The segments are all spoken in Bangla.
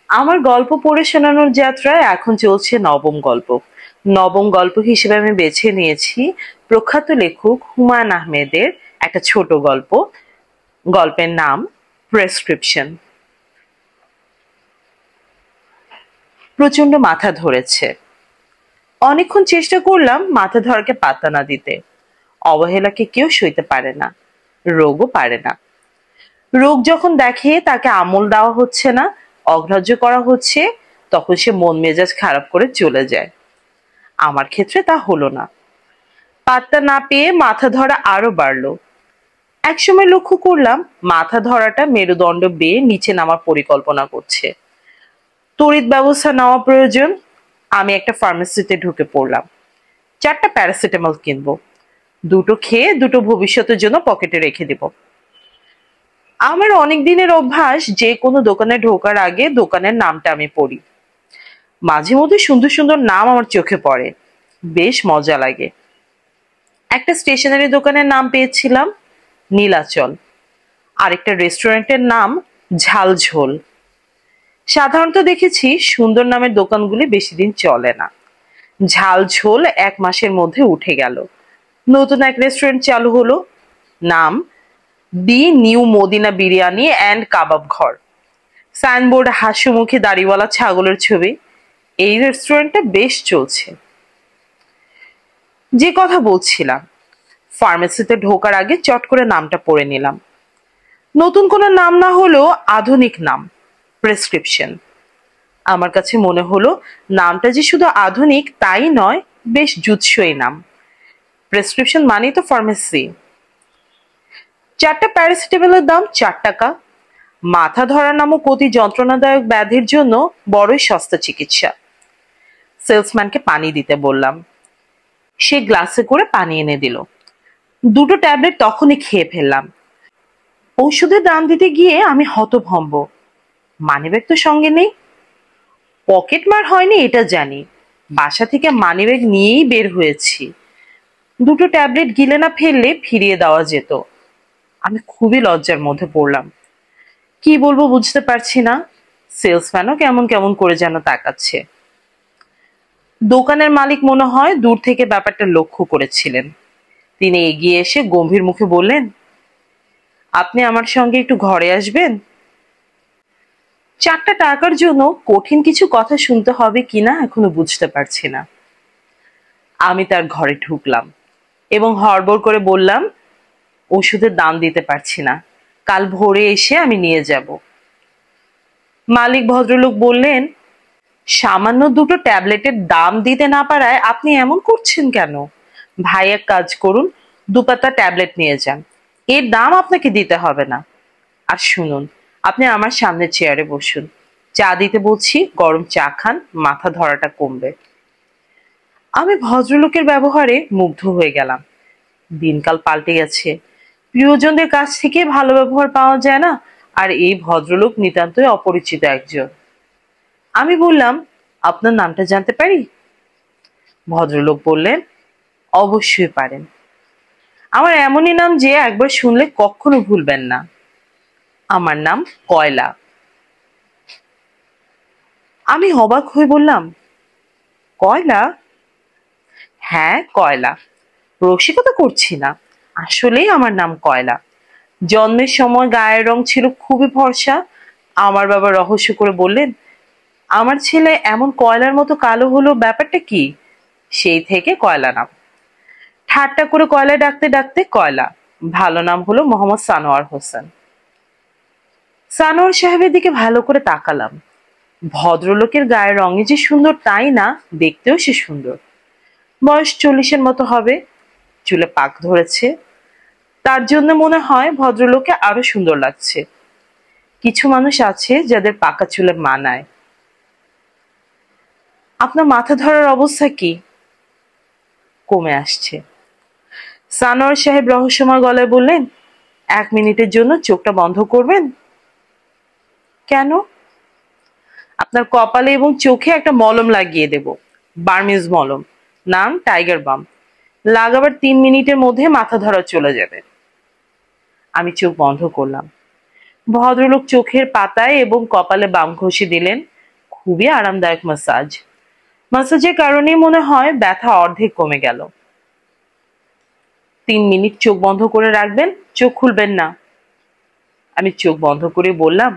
আমার গল্প পড়ে শোনানোর যাত্রায় এখন চলছে নবম গল্প। নবম গল্প হিসেবে আমি বেছে নিয়েছি প্রখ্যাত লেখক হুমায়ুন আহমেদের একটা ছোট গল্প। গল্পের নাম প্রেসক্রিপশন। প্রচন্ড মাথা ধরেছে। অনেকক্ষণ চেষ্টা করলাম মাথা ধরাকে পাত্তা না দিতে। অবহেলাকে কেউ সইতে পারে না, রোগও পারে না। রোগ যখন দেখে তাকে আমল দেওয়া হচ্ছে না, অগ্রাহ্য করা হচ্ছে, তখন সে মন মেজাজ খারাপ করে চলে যায়। আমার ক্ষেত্রে তা হলো না। পাত্তা না পেয়ে মাথা ধরা আরো বাড়লো। একসময় লক্ষ্য করলাম মাথা ধরাটা মেরুদণ্ড বেয়ে নিচে নামার পরিকল্পনা করছে। তড়িৎ ব্যবস্থা নেওয়া প্রয়োজন। আমি একটা ফার্মেসিতে ঢুকে পড়লাম। 4টা প্যারাসিটামল কিনবো। 2টো খেয়ে 2টো ভবিষ্যতের জন্য পকেটে রেখে দিব। আমার অনেক দিনের অভ্যাস, যে কোনো দোকানে ঢোকার আগে দোকানের নামটা আমি পড়ি। মাঝে মধ্যে সুন্দর সুন্দর নাম আমার চোখে পড়ে, বেশ মজা লাগে। একটা স্টেশনারি দোকানের নাম পেয়েছিলাম নীলাচল, আরেকটা রেস্টুরেন্টের নাম ঝালঝোল। সাধারণত দেখেছি সুন্দর নামের দোকানগুলি বেশি দিন চলে না। ঝালঝোল 1 মাসের মধ্যে উঠে গেল। নতুন এক রেস্টুরেন্ট চালু হলো, নাম the new Madina biryani and kebab ঘর। সাইনবোর্ডে হাস্যমুখী দাড়িওয়ালা ছাগলের ছবি। এই রেস্টুরেন্টটা বেশ চলছে। যে কথা বলছিলাম, ফার্মেসিতে ঢোকার আগে চট করে নামটা পড়ে নিলাম। নতুন কোনো নাম না হলেও আধুনিক নাম, প্রেসক্রিপশন। আমার কাছে মনে হলো নামটা যে শুধু আধুনিক তাই নয়, বেশ জুৎসই নাম। প্রেসক্রিপশন মানেই তো ফার্মেসি। 4টা প্যারাসিটামলের দাম 4 টাকা। মাথা ধরা নামক অতি যন্ত্রণাদায়ক ব্যাধির জন্য বড়ই সস্তা চিকিৎসা। সেলসম্যানকে পানি দিতে বললাম। সে গ্লাসে করে পানি এনে দিল। 2টো ট্যাবলেট তখনই খেয়ে ফেললাম। ঔষধের দাম দিতে গিয়ে আমি হতভম্ব। মানিব্যাগ তো সঙ্গে নেই। পকেট মার হয়নি এটা জানি, বাসা থেকে মানিব্যাগ নিয়েই বের হয়েছি। 2টো ট্যাবলেট গিলে না ফেললে ফিরিয়ে দেওয়া যেত। আমি খুবই লজ্জার মধ্যে পড়লাম। কি বলবো বুঝতে পারছি না। সেলসম্যানও কেমন কেমন করে যেন তাকাচ্ছে। দোকানের মালিক মনে হয় দূর থেকে ব্যাপারটা লক্ষ্য করেছিলেন। তিনি এগিয়ে এসে গম্ভীর মুখে বললেন, আপনি আমার সঙ্গে একটু ঘরে আসবেন। 4টা টাকার জন্য কঠিন কিছু কথা শুনতে হবে কিনা এখনো বুঝতে পারছি না। আমি তার ঘরে ঢুকলাম এবং হড়বড় করে বললাম, ওষুধের দাম দিতে পারছি না, কাল ভোরে এসে আমি নিয়ে যাব। মালিক ভদ্রলোক বললেন, সামান্য 2টো ট্যাবলেটের দাম দিতে না পারায় আপনি এমন করছেন কেন? ভাই এক কাজ করুন, 2 পাতা ট্যাবলেট নিয়ে যান, এর দাম আপনাকে দিতে হবে না। আর শুনুন, আপনি আমার সামনে চেয়ারে বসুন, চা দিতে বলছি, গরম চা খান, মাথা ধরাটা কমবে। আমি ভদ্রলোকের ব্যবহারে মুগ্ধ হয়ে গেলাম। দিনকাল পাল্টে গেছে, প্রিয়জনদের কাছ থেকে ভালো ব্যবহার পাওয়া যায় না, আর এই ভদ্রলোক নিতান্তই অপরিচিত একজন। আমি বললাম, আপনার নামটা জানতে পারি? ভদ্রলোক বললেন, অবশ্যই পারেন। আমার এমনই নাম যে একবার শুনলে কখনো ভুলবেন না। আমার নাম কয়লা। আমি অবাক হয়ে বললাম, কয়লা? হ্যাঁ, কয়লা। রসিকতা করছি না, আসলেই আমার নাম কয়লা। জন্মের সময় গায়ের রং ছিল খুবই ফর্সা। আমার বাবা রহস্য করে বললেন, আমার ছেলে এমন কয়লার মতো কালো হলো, ব্যাপারটা কি? সেই থেকে কয়লা নাম। ঠাট্টা করে কয়লা ডাকতে ডাকতে কয়লা। ভালো নাম হলো মোহাম্মদ সানোয়ার হোসেন। সানোয়ার সাহেবের দিকে ভালো করে তাকালাম। ভদ্রলোকের গায়ের রঙে যে সুন্দর তাই না, দেখতেও সে সুন্দর। বয়স 40-এর মতো হবে। চুলে পাক ধরেছে, তার জন্য মনে হয় ভদ্রলোকে আরো সুন্দর লাগছে। কিছু মানুষ আছে যাদের পাকা চুলে মানায়। আপনার মাথা ধরার অবস্থা কি? কমে আসছে। সানোয়ার সাহেব রহস্যময় গলায় বললেন, 1 মিনিটের জন্য চোখটা বন্ধ করবেন? কেন? আপনার কপালে এবং চোখে একটা মলম লাগিয়ে দেব, বার্মিজ মলম, নাম টাইগার বাম। লাগাবার 3 মিনিটের মধ্যে মাথা ধরা চলে যাবে। আমি চোখ বন্ধ করলাম। ভদ্রলোক চোখের পাতায় এবং কপালে বাম ঘষে দিলেন। খুবই আরামদায়ক ম্যাসাজ। ম্যাসাজের কারণে মনে হয় ব্যথা অর্ধেক কমে গেল। 3 মিনিট চোখ বন্ধ করে রাখবেন, চোখ খুলবেন না। আমি চোখ বন্ধ করে বললাম,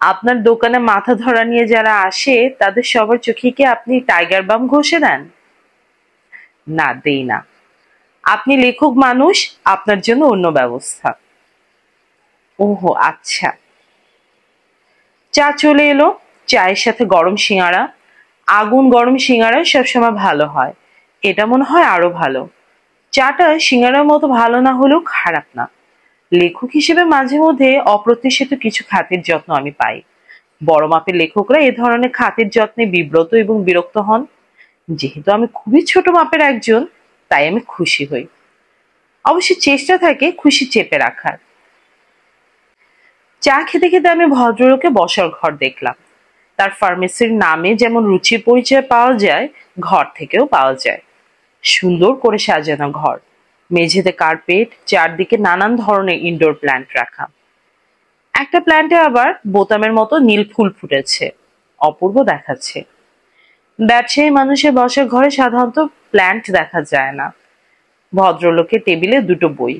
আপনার দোকানে মাথা ধরা নিয়ে যারা আসে তাদের সবার চোখে কি আপনি টাইগার বাম ঘষে দেন? না, দেই না। আপনি লেখক মানুষ, আপনার জন্য অন্য ব্যবস্থা। ওহো, আচ্ছা। চা চলে এলো, চায়ের সাথে গরম সিঙ্গারা। আগুন গরম সিঙ্গারা সবসময় ভালো হয়, এটা মনে হয় আরো ভালো। চাটা সিঙ্গারার মতো ভালো না হলেও খারাপ না। লেখক হিসেবে মাঝে মধ্যে অপ্রত্যাশিত কিছু খাতির যত্ন আমি পাই। বড় মাপের লেখকরা এ ধরনের খাতির যত্নে বিব্রত এবং বিরক্ত হন। যেহেতু আমি খুবই ছোট মাপের একজন, তাই আমি খুশি হই। অবশ্য চেষ্টা থাকে খুশি চেপে রাখার। চা খেতে খেতে আমি ভদ্রলোকে বসার ঘর দেখলাম। তার ফার্মেসির নামে যেমন রুচির পরিচয় পাওয়া যায়, ঘর থেকেও পাওয়া যায়। সুন্দর করে সাজানো ঘর, মেঝেতে কার্পেট, চারদিকে নানান ধরনের ইনডোর প্ল্যান্ট রাখা। একটা প্ল্যান্টে আবার বোতামের মতো নীল ফুল ফুটেছে, অপূর্ব দেখাচ্ছে। ব্যবসায়ী মানুষের বসার ঘরে সাধারণত প্ল্যান্ট দেখা যায় না। ভদ্রলোকের টেবিলে দুটো বই,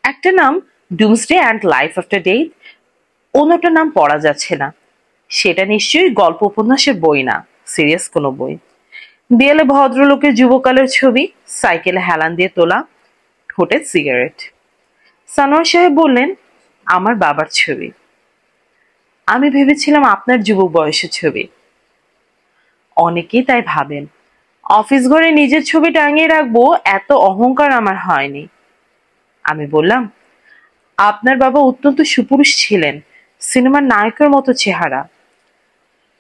একটা নাম doomsday and life after death, অন্যটার নাম পড়া যাচ্ছে না। সেটা নিশ্চয়ই গল্প উপন্যাসের বই না, সিরিয়াস কোনো বই। দেয়ালে ভদ্রলোকের যুবকালের ছবি, সাইকেলে হেলান দিয়ে তোলা, ঠোঁটে সিগারেট। সানোয়ার সাহেব বললেন, আমার বাবার ছবি। আমি ভেবেছিলাম আপনার যুবক বয়সের ছবি। অনেকেই তাই ভাবেন। অফিস ঘরে নিজের ছবি টাঙিয়ে রাখবো এত অহংকার আমার হয়নি। আমি বললাম, আপনার বাবা অত্যন্ত সুপুরুষ ছিলেন, সিনেমার নায়কের মতো চেহারা।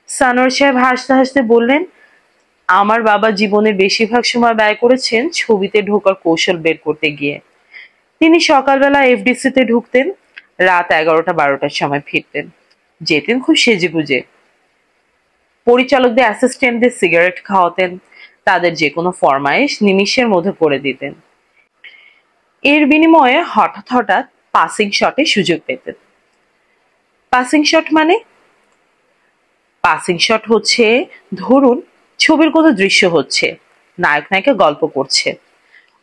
সানোয়ার সাহেব হাসতে হাসতে বললেন, আমার বাবা জীবনের বেশিরভাগ সময় ব্যয় করেছেন ছবিতে ঢোকার কৌশল বের করতে গিয়ে। তিনি সকালবেলা এফডিসিতে ঢুকতেন, রাত 11টা-12টার সময় ফিরতেন। যেতেন খুব সেজেগুজে। পরিচালকদের অ্যাসিস্ট্যান্টদের সিগারেট খাওয়াতেন, তাদের যে কোনো ফরমাইশ নিমিষের মধ্যে করে দিতেন। এর বিনিময়ে হঠাৎ হঠাৎ পাসিং শটে সুযোগ পেতেন। পাসিং শট মানে? পাসিং শট হচ্ছে, ধরুন ছবির কোনো দৃশ্য হচ্ছে, নায়ক নায়িকা গল্প করছে,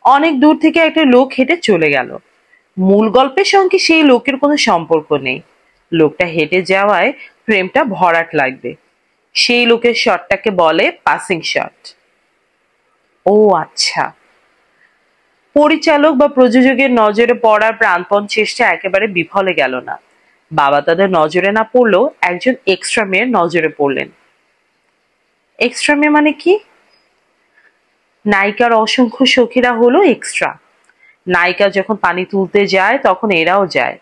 অনেক দূর থেকে একটা লোক হেঁটে চলে গেল। মূল গল্পের সঙ্গে সেই লোকের কোনো সম্পর্ক নেই, লোকটা হেঁটে যাওয়ায় ফ্রেমটা ভরাট লাগবে। সেই লোকের শটটাকে বলে পাসিং শট। ও আচ্ছা। পরিচালক বা প্রযোজকের নজরে পড়ার প্রাণপণ চেষ্টা একেবারে বিফলে গেল না। বাবা তাদের নজরে না পড়লেও একজন এক্সট্রা মেয়ের নজরে পড়লেন। এক্সট্রা মেয়ে মানে কি? নায়িকার অসংখ্য সখীরা হলো এক্সট্রা। নায়িকা যখন পানি তুলতে যায় তখন এরাও যায়।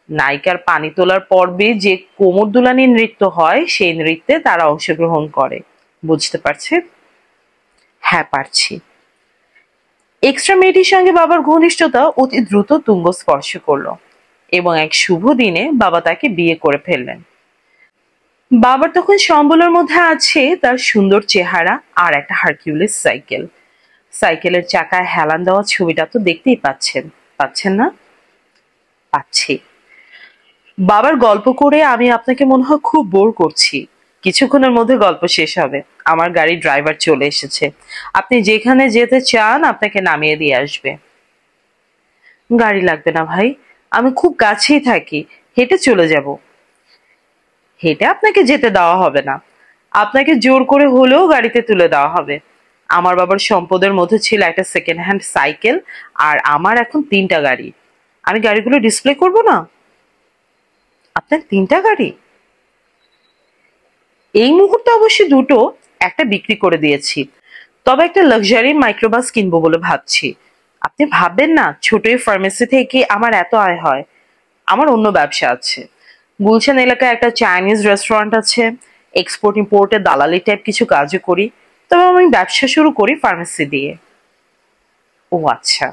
নায়িকার পানি তোলার পর্বে যে কোমর দুলানি নৃত্য হয়, সেই নৃত্যে তারা অংশগ্রহণ করে। বুঝতে পারছেন? হ্যাঁ, পারছি। এক্সট্রা মেয়েটির সঙ্গে বাবার ঘনিষ্ঠতা অতি দ্রুত তুঙ্গ স্পর্শ করলো এবং এক শুভ দিনে বাবা তাকে বিয়ে করে ফেললেন। বাবার তখন সম্বলের মধ্যে আছে তার সুন্দর চেহারা আর একটা হারকিউলিস সাইকেল। সাইকেলের চাকায় হেলান দেওয়া ছবিটা তো দেখতেই পাচ্ছেন, পাচ্ছেন না? পাচ্ছি। বাবার গল্প করে আমি আপনাকে মনে হয় খুব বোর করছি। কিছুক্ষণের মধ্যে গল্প শেষ হবে। আমার গাড়ির ড্রাইভার চলে এসেছে। আপনি যেখানে যেতে চান আপনাকে নামিয়ে দিয়ে আসবে। গাড়ি লাগবে না ভাই, আমি খুব কাছেই থাকি, হেঁটে চলে যাব। হেঁটে আপনাকে যেতে দেওয়া হবে না, আপনাকে জোর করে হলেও গাড়িতে তুলে দেওয়া হবে। আমার বাবার সম্পদের মধ্যে ছিল একটা সেকেন্ড হ্যান্ড সাইকেল, আর আমার এখন 3টা গাড়ি। আমি গাড়িগুলো ডিসপ্লে করব না? আপনার 3টা গাড়ি? এই মুহূর্তে অবশ্য দুটো, একটা বিক্রি করে দিয়েছি। তবে একটা লাক্সারি মাইক্রোবাস কিনবো বলে ভাবছি। আপনি ভাববেন না ছোট এই ফার্মেসি থেকে আমার এত আয় হয়। আমার অন্য ব্যবসা আছে। গুলশান এলাকায় একটা চাইনিজ রেস্টুরেন্ট আছে, এক্সপোর্ট ইম্পোর্টের দালালি টাইপ কিছু কাজও করি। তবে আমি ব্যবসা শুরু করি ফার্মেসি দিয়ে। ও আচ্ছা।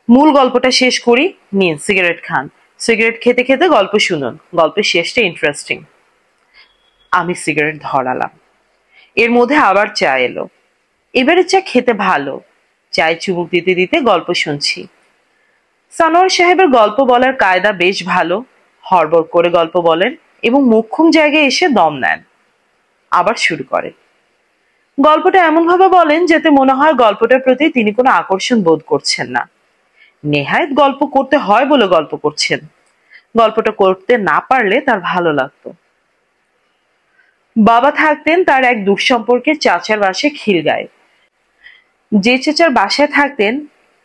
মূল গল্পটা শেষ করি, নিন সিগারেট খান। সিগারেট খেতে খেতে গল্প শুনুন, গল্পের শেষটা ইন্টারেস্টিং। আমি সিগারেট ধরালাম। এর মধ্যে আবার চা এলো। এবারে চা খেতে ভালো। চায়ে চুমুক দিতে দিতে গল্প শুনছি। সানোয়ার সাহেবের গল্প বলার কায়দা বেশ ভালো। হড়বড় করে গল্প বলেন এবং মোক্ষম জায়গায় এসে দম নেন। আবার শুরু করেন। গল্পটা এমনভাবে বলেন যাতে মনে হয় গল্পটার প্রতি তিনি কোনো আকর্ষণ বোধ করছেন না। নেহায়েত গল্প করতে হয় বলে গল্প করছেন। গল্পটা করতে না পারলে তার ভালো লাগতো। বাবা থাকতেন তার এক দূর সম্পর্কের চাচার বাসায় খিলগাঁয়ে। যে চাচার বাসায় থাকতেন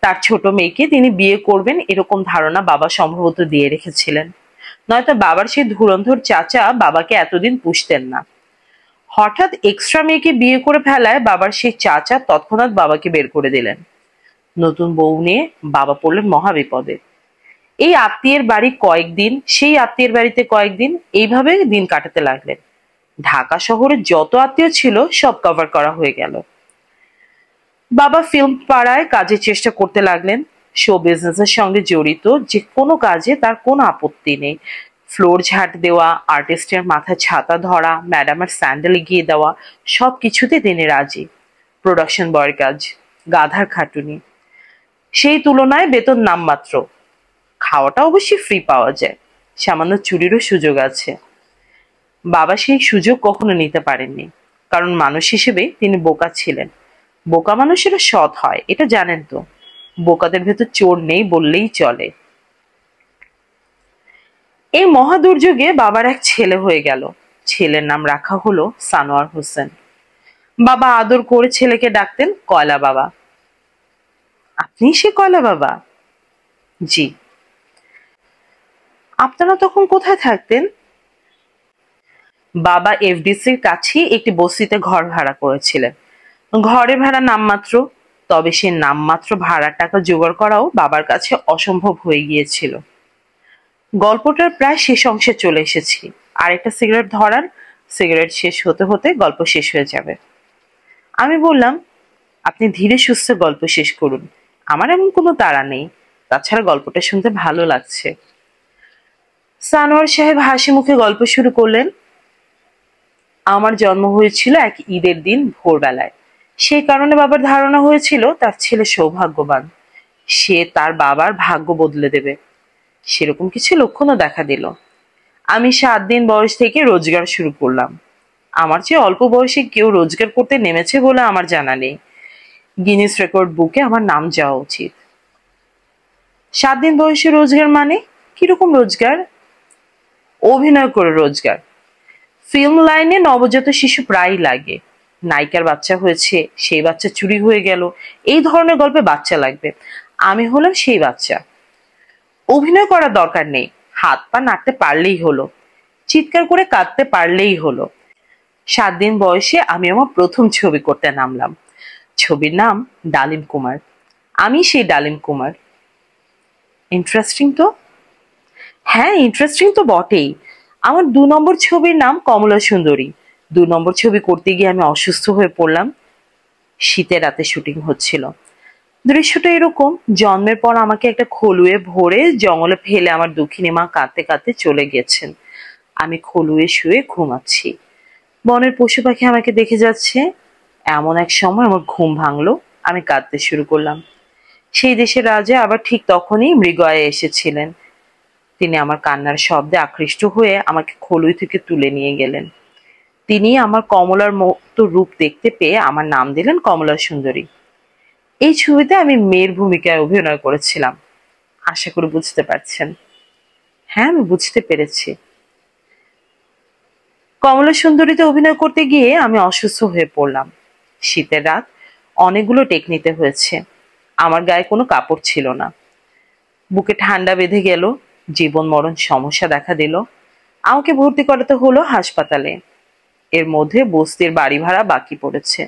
তার ছোট মেয়েকে তিনি বিয়ে করবেন এরকম ধারণা বাবা সম্ভবত দিয়ে রেখেছিলেন, নয়তো বাবার সেই ধুরন্ধর চাচা বাবাকে এতদিন পুষতেন না। হঠাৎ এক্সট্রা মেয়েকে বিয়ে করে ফেলায় বাবার সেই চাচা তৎক্ষণাৎ বাবাকে বের করে দিলেন। নতুন বউ নিয়ে বাবা পড়লেন মহাবিপদে। এই আত্মীয়ের বাড়ি কয়েকদিন, সেই আত্মীয়ের বাড়িতে কয়েকদিন, এইভাবে দিন কাটাতে লাগলেন। ঢাকা শহরে যত আত্মীয় ছিল সব কভার করা হয়ে গেল। বাবা ফিল্ম পাড়ায় কাজের চেষ্টা করতে লাগলেন। শো বিজনেসের সঙ্গে জড়িত যে কোনো কাজে তার কোনো আপত্তি নেই। ফ্লোর ঝাঁট দেওয়া, আর্টিস্টের মাথায় ছাতা ধরা, ম্যাডামের স্যান্ডেল এগিয়ে দেওয়া, সবকিছুতে তিনি রাজি। প্রোডাকশন বয়ের কাজ গাধার খাটুনি, সেই তুলনায় বেতন নামমাত্র। খাওয়াটা অবশ্যই ফ্রি পাওয়া যায়, সামান্য চুরিরও সুযোগ আছে। বাবা সেই সুযোগ কখনো নিতে পারেননি, কারণ মানুষ হিসেবে তিনি বোকা ছিলেন। বোকা মানুষেরা সৎ হয়, এটা জানেন তো। বোকাদের ভেতর চোর নেই বললেই চলে। এই মহা দুর্যোগে বাবার এক ছেলে হয়ে গেল। ছেলের নাম রাখা হলো সানোয়ার হোসেন। বাবা আদর করে ছেলেকে ডাকতেন কয়লা বাবা। আপনি সে কয়লা বাবা? জি। আপনারা তখন কোথায় থাকতেন? বাবা এফডিসির কাছেই একটি বস্তিতে ঘর ভাড়া করেছিলেন। ঘরে ভাড়া নামমাত্র, তবে সে নামমাত্র ভাড়ার টাকা জোগাড় করাও বাবার কাছে অসম্ভব হয়ে গিয়েছিল। গল্পটার প্রায় শেষ অংশে চলে এসেছি। আরেকটা সিগারেট ধরান, সিগারেট শেষ হতে হতে গল্প শেষ হয়ে যাবে। আমি বললাম, আপনি ধীরে সুস্থে গল্প শেষ করুন, আমার এমন কোনো তাড়া নেই। তাছাড়া গল্পটা শুনতে ভালো লাগছে। সানোয়ার সাহেব হাসি মুখে গল্প শুরু করলেন। আমার জন্ম হয়েছিল এক ঈদের দিন ভোরবেলায়। সেই কারণে বাবার ধারণা হয়েছিল তার ছেলে সৌভাগ্যবান, সে তার বাবার ভাগ্য বদলে দেবে। সেরকম কিছু লক্ষণও দেখা দিল। আমি 7 দিন বয়স থেকে রোজগার শুরু করলাম। আমার চেয়ে অল্প বয়সে কেউ রোজগার করতে নেমেছে বলে আমার জানা নেই। গিনেস রেকর্ড বুকে আমার নাম যাওয়া উচিত। 7 দিন বয়সে রোজগার মানে কিরকম রোজগার? অভিনয় করে রোজগার। ফিল্ম লাইনে নবজাত শিশু প্রায়ই লাগে। নায়িকার বাচ্চা হয়েছে, সেই বাচ্চা চুরি হয়ে গেল, এই ধরনের গল্পে বাচ্চা লাগবে। আমি হলাম সেই বাচ্চা। অভিনয় করার দরকার নেই, হাত পা নাড়তে পারলেই হলো, চিৎকার করে কাঁদতে পারলেই হলো। 7 দিন বয়সে আমি আমার প্রথম ছবি করতে নামলাম। ছবির নাম ডালিম কুমার। আমি সেই ডালিম কুমার। ইন্টারেস্টিং তো? হ্যাঁ, ইন্টারেস্টিং তো বটেই। আমার 2 নম্বর ছবির নাম কমলা সুন্দরী। 2 নম্বর ছবি করতে গিয়ে আমি অসুস্থ হয়ে পড়লাম। শীতের রাতে শুটিং হচ্ছিল। দৃশ্যটা এরকম, জন্মের পর আমাকে একটা খলুয়ে ভরে জঙ্গলে ফেলে আমার দুঃখিনী মা কাঁদতে কাঁদতে চলে গেছেন। আমি খলুয়ে শুয়ে ঘুমাচ্ছি। বনের পশু পাখি আমাকে দেখে যাচ্ছে। এমন এক সময় আমার ঘুম ভাঙলো, আমি কাঁদতে শুরু করলাম। সেই দেশের রাজা আবার ঠিক তখনই মৃগয়ায় এসেছিলেন। তিনি আমার কান্নার শব্দে আকৃষ্ট হয়ে আমাকে খলুই থেকে তুলে নিয়ে গেলেন। তিনি আমার কমলার মতো রূপ দেখতে পেয়ে আমার নাম দিলেন কমলা সুন্দরী। এই ছবিতে আমি মেয়ের ভূমিকায় অভিনয় করেছিলাম। আশা করি বুঝতে পারছেন। হ্যাঁ, আমি বুঝতে পেরেছি। কমলা সুন্দরীতে অভিনয় করতে গিয়ে আমি অসুস্থ হয়ে পড়লাম। শীতের রাত, অনেকগুলো টেক নিতে হয়েছে। আমার গায়ে কোনো কাপড় ছিল না। বুকে ঠান্ডা বেঁধে গেল, জীবন মরণ সমস্যা দেখা দিল। আমাকে ভর্তি করাতে হলো হাসপাতালে। এর মধ্যে বস্তির বাড়ি ভাড়া বাকি পড়েছে।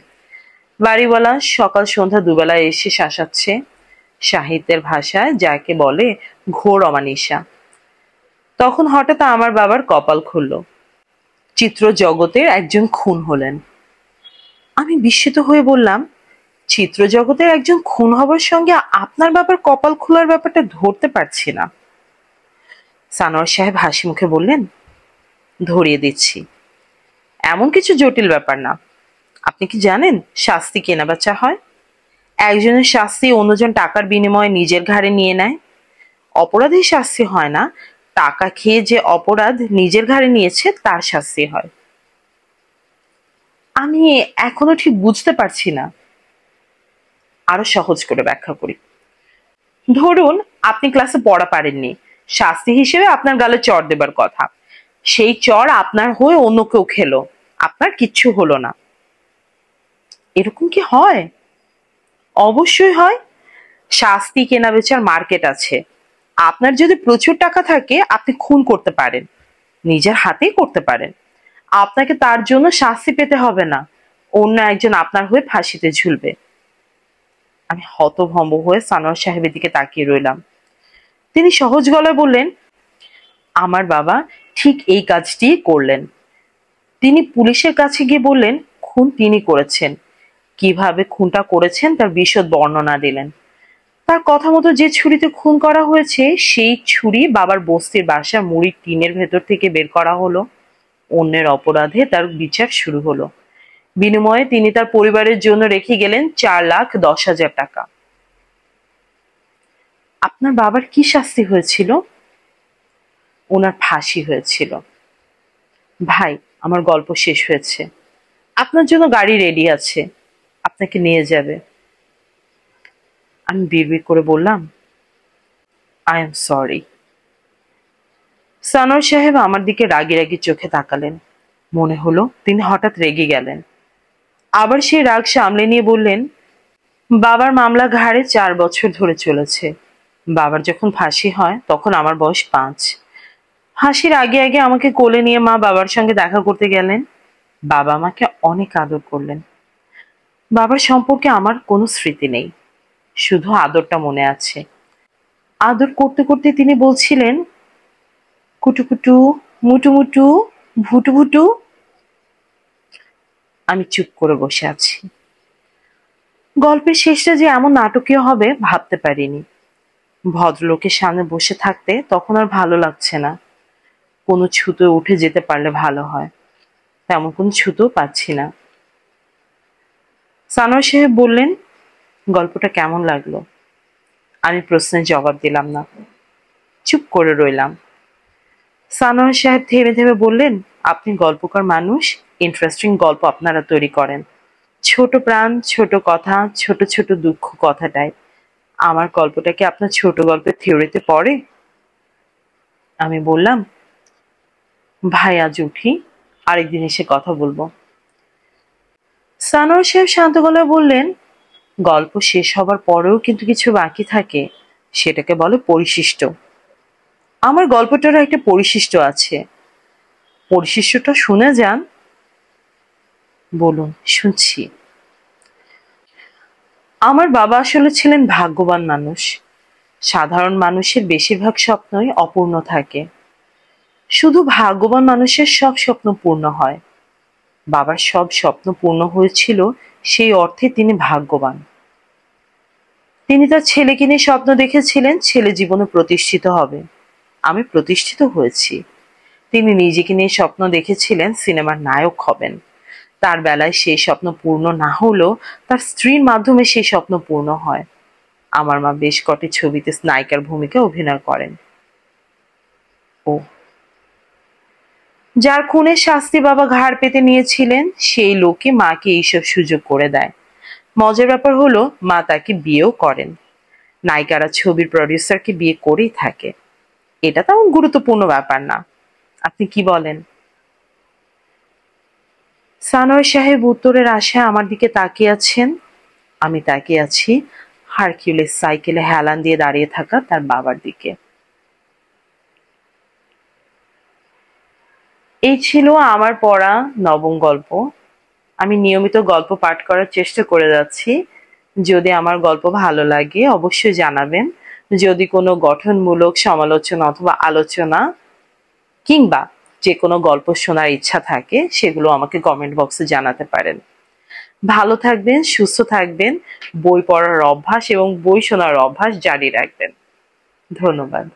বাড়িওয়ালা সকাল সন্ধ্যা দুবেলা এসে শাসাচ্ছে। সাহিত্যের ভাষায় যাকে বলে ঘোর অমানিসা। তখন হঠাৎ আমার বাবার কপাল খুলল। চিত্র জগতের একজন খুন হলেন। আমি বিস্মিত হয়ে বললাম, চিত্র জগতের একজন খুন হবার সঙ্গে আপনার বাবার কপাল খোলার ব্যাপারটা ধরতে পারছি না। সানোয়ার সাহেব হাসি মুখে বললেন, ধরিয়ে দিচ্ছি। এমন কিছু জটিল ব্যাপার না। আপনি কি জানেন শাস্তি কেনাবেচা হয়? একজনের শাস্তি অন্যজন টাকার বিনিময়ে নিজের ঘাড়ে নিয়ে নেয়। অপরাধীর শাস্তি হয় না, টাকা খেয়ে যে অপরাধ নিজের ঘাড়ে নিয়েছে তার শাস্তি হয়। আমি এখনো ঠিক বুঝতে পারছি না। আরো সহজ করে ব্যাখ্যা করি। ধরুন আপনি ক্লাসে পড়া পারেননি, শাস্তি হিসেবে আপনার গালে চড় দেবার কথা। সেই চড় আপনার হয়ে অন্য কেউ খেলো, আপনার কিচ্ছু হলো না। এরকম কি হয়? অবশ্যই হয়। শাস্তি কেনা বেচার মার্কেট আছে। আপনার যদি প্রচুর টাকা থাকে আপনি খুন করতে পারেন, নিজের হাতেই করতে পারেন। আপনাকে তার জন্য শাস্তি পেতে হবে না, অন্য একজন আপনার হয়ে ফাঁসিতে ঝুলবে। আমি হতভম্ব হয়ে সানোয়ার সাহেবের দিকে তাকিয়ে রইলাম। তিনি সহজ গলায় বললেন, আমার বাবা ঠিক এই কাজটি করলেন। তিনি পুলিশের কাছে গিয়ে বললেন খুন তিনি করেছেন। কিভাবে খুনটা করেছেন তার বিশদ বর্ণনা দিলেন। তার কথা মতো যে ছুরিতে খুন করা হয়েছে সেই ছুরি বাবার বস্তির বাসার মুড়ির টিনের ভেতর থেকে বের করা হলো। অন্যের অপরাধে তার বিচার শুরু হলো। বিনিময়ে তিনি তার পরিবারের জন্য রেখে গেলেন 4,10,000 টাকা। আপনার বাবার কি শাস্তি হয়েছিল? ওনার ফাঁসি হয়েছিল। ভাই, আমার গল্প শেষ হয়েছে। আপনার জন্য গাড়ি রেডি আছে, আপনাকে নিয়ে যাবে। আমি বিড়বিড় করে বললাম, আই এম সরি। সানোয়ার সাহেব আমার দিকে রাগি রাগি চোখে তাকালেন। মনে হলো তিনি হঠাৎ রেগে গেলেন। আবার সেই রাগ সামলে নিয়ে বললেন, বাবার মামলা ঘাড়ে 4 বছর ধরে চলেছে। বাবার যখন ফাঁসি হয় তখন আমার বয়স 5। ফাঁসির আগে আগে আমাকে কোলে নিয়ে মা বাবার সঙ্গে দেখা করতে গেলেন। বাবা আমাকে অনেক আদর করলেন। বাবার সম্পর্কে আমার কোনো স্মৃতি নেই, শুধু আদরটা মনে আছে। আদর করতে করতে তিনি বলছিলেন, কুটুকুটু, মুটুমুটু, ভুটুভুটু। আমি চুপ করে বসে আছি। গল্পের শেষটা যে এমন নাটকীয় হবে ভাবতে পারিনি। ভদ্রলোকের সামনে বসে থাকতে তখন আর ভালো লাগছে না। কোনো ছুতো উঠে যেতে পারলে ভালো হয়, তেমন কোনো ছুতো পাচ্ছি না। সানোয়ার সাহেব বললেন, গল্পটা কেমন লাগলো? আমি প্রশ্নের জবাব দিলাম না, চুপ করে রইলাম। সানোয়ার সাহেব থেমে থেমে বললেন, আপনি গল্পকার মানুষ, ইন্টারেস্টিং গল্প আপনারা তৈরি করেন। ছোট প্রাণ, ছোট কথা, ছোট ছোট দুঃখ কথাটাই। আমার গল্পটা কি আপনার ছোট গল্পের থিওরিতে পড়ে? আমি বললাম, ভাই আজ উঠি, আরেকদিন এসে কথা বলবো। সানোয়ার সাহেব শান্ত গলায় বললেন, গল্প শেষ হবার পরেও কিন্তু কিছু বাকি থাকে, সেটাকে বলে পরিশিষ্ট। আমার গল্পটারও একটা পরিশিষ্ট আছে। পরিশিষ্টটা শুনে যান। বলুন, শুনছি। আমার বাবা আসলে ছিলেন ভাগ্যবান মানুষ। সাধারণ মানুষের বেশিরভাগ স্বপ্নই অপূর্ণ থাকে। শুধু ভাগ্যবান মানুষের সব স্বপ্ন পূর্ণ হয়। বাবার সব স্বপ্ন পূর্ণ হয়েছিল, সেই অর্থে তিনি ভাগ্যবান। তিনি তার ছেলেকে নিয়ে স্বপ্ন দেখেছিলেন ছেলে জীবনে প্রতিষ্ঠিত হবে। আমি প্রতিষ্ঠিত হয়েছি। তিনি নিজেকে নিয়ে স্বপ্ন দেখেছিলেন সিনেমার নায়ক হবেন। তার বেলায় সেই স্বপ্ন পূর্ণ না হলেও তার স্ত্রীর মাধ্যমে সেই স্বপ্ন পূর্ণ হয়। আমার মা বেশ কটি ছবিতে নায়িকার ভূমিকা অভিনয় করেন। ও, যার খুনের শাস্তি বাবা ঘাড় পেতে নিয়েছিলেন সেই লোকই মাকে এইসব সুযোগ করে দেয়। মজার ব্যাপার হলো মা তাকে বিয়েও করেন। নায়িকারা ছবির প্রডিউসারকে বিয়ে করেই থাকে। এটা তেমন গুরুত্বপূর্ণ ব্যাপার না। আপনি কি বলেন? সানোয়ার সাহেব উত্তরের আশায় আমার দিকে তাকিয়ে আছেন। আমি তাকিয়ে আছি হারকিউলিস সাইকেলে হেলান দিয়ে দাঁড়িয়ে থাকা তার বাবার দিকে। এই ছিল আমার পড়া নবম গল্প। আমি নিয়মিত গল্প পাঠ করার চেষ্টা করে যাচ্ছি। যদি আমার গল্প ভালো লাগে অবশ্যই জানাবেন। যদি কোনো গঠনমূলক সমালোচনা অথবা আলোচনা কিংবা যে কোনো গল্প শোনার ইচ্ছা থাকে সেগুলো আমাকে কমেন্ট বক্সে জানাতে পারেন। ভালো থাকবেন, সুস্থ থাকবেন, বই পড়ার অভ্যাস এবং বই শোনার অভ্যাস জারি রাখবেন। ধন্যবাদ।